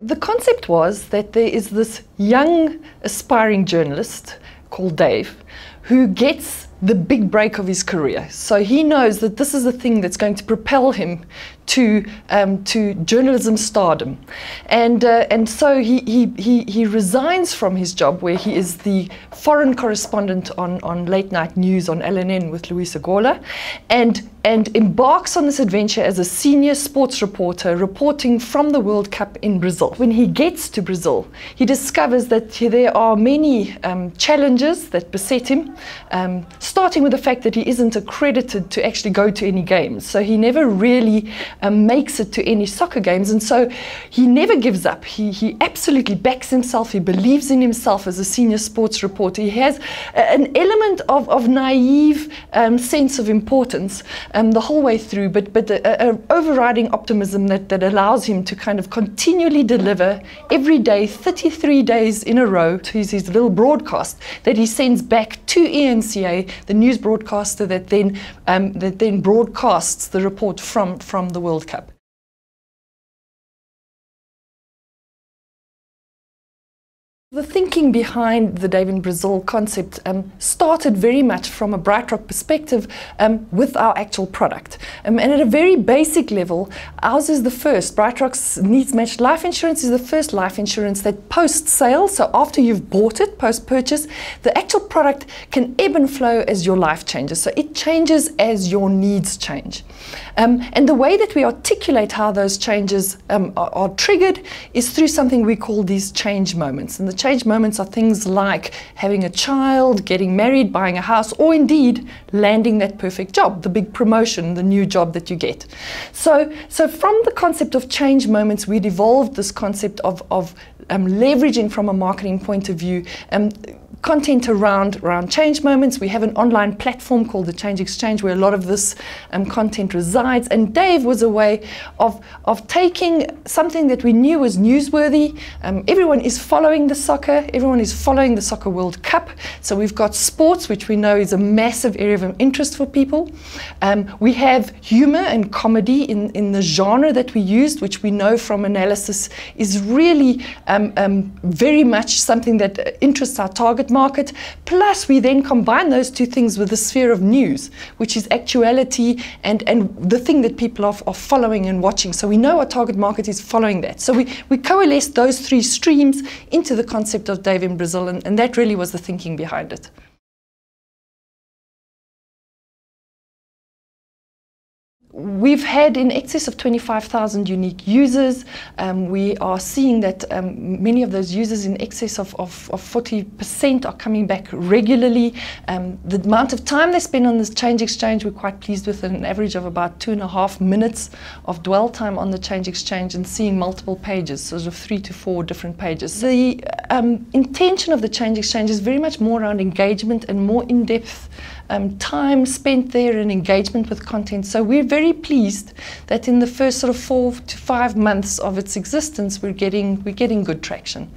The concept was that there is this young aspiring journalist called Dave who gets the big break of his career. So he knows that this is the thing that's going to propel him to journalism stardom, and so he resigns from his job where he is the foreign correspondent on late night news on LNN with Loyiso Gola, and embarks on this adventure as a senior sports reporter reporting from the World Cup in Brazil. When he gets to Brazil, he discovers that there are many challenges that beset him, starting with the fact that he isn't accredited to actually go to any games. So he never really makes it to any soccer games, and so he never gives up. He absolutely backs himself. He believes in himself as a senior sports reporter. He has an element of naive sense of importance the whole way through, but a overriding optimism that allows him to kind of continually deliver every day, 33 days in a row, to his little broadcast that he sends back to eNCA, the news broadcaster that then broadcasts the report from the World Cup. The thinking behind the Dave in Brazil concept started very much from a BrightRock perspective with our actual product. And at a very basic level, ours is the first. BrightRock's needs-matched life insurance is the first life insurance that post-sale, so after you've bought it, post-purchase, the actual product can ebb and flow as your life changes. So it changes as your needs change. And the way that we articulate how those changes are triggered is through something we call these change moments. And the change moments are things like having a child, getting married, buying a house, or indeed landing that perfect job, the big promotion, the new job that you get. So from the concept of change moments, we'd evolved this concept of leveraging from a marketing point of view content around change moments. We have an online platform called the Change Exchange where a lot of this content resides, and Dave was a way of taking something that we knew was newsworthy. Everyone is following the soccer, everyone is following the Soccer World Cup, so we've got sports, which we know is a massive area of interest for people. We have humor and comedy in the genre that we used, which we know from analysis is really very much something that interests our target market. Plus we then combine those two things with the sphere of news, which is actuality and the thing that people are following and watching. So we know our target market is following that. So we coalesced those three streams into the concept of Dave in Brazil, and that really was the thinking behind it. We've had in excess of 25,000 unique users. We are seeing that many of those users, in excess of 40%, are coming back regularly. The amount of time they spend on this Change Exchange, we're quite pleased with, an average of about 2.5 minutes of dwell time on the Change Exchange and seeing multiple pages, sort of 3 to 4 different pages. The intention of the Change Exchange is very much more around engagement and more in-depth time spent there and engagement with content. So we're very pleased that in the first sort of 4 to 5 months of its existence, we're getting good traction.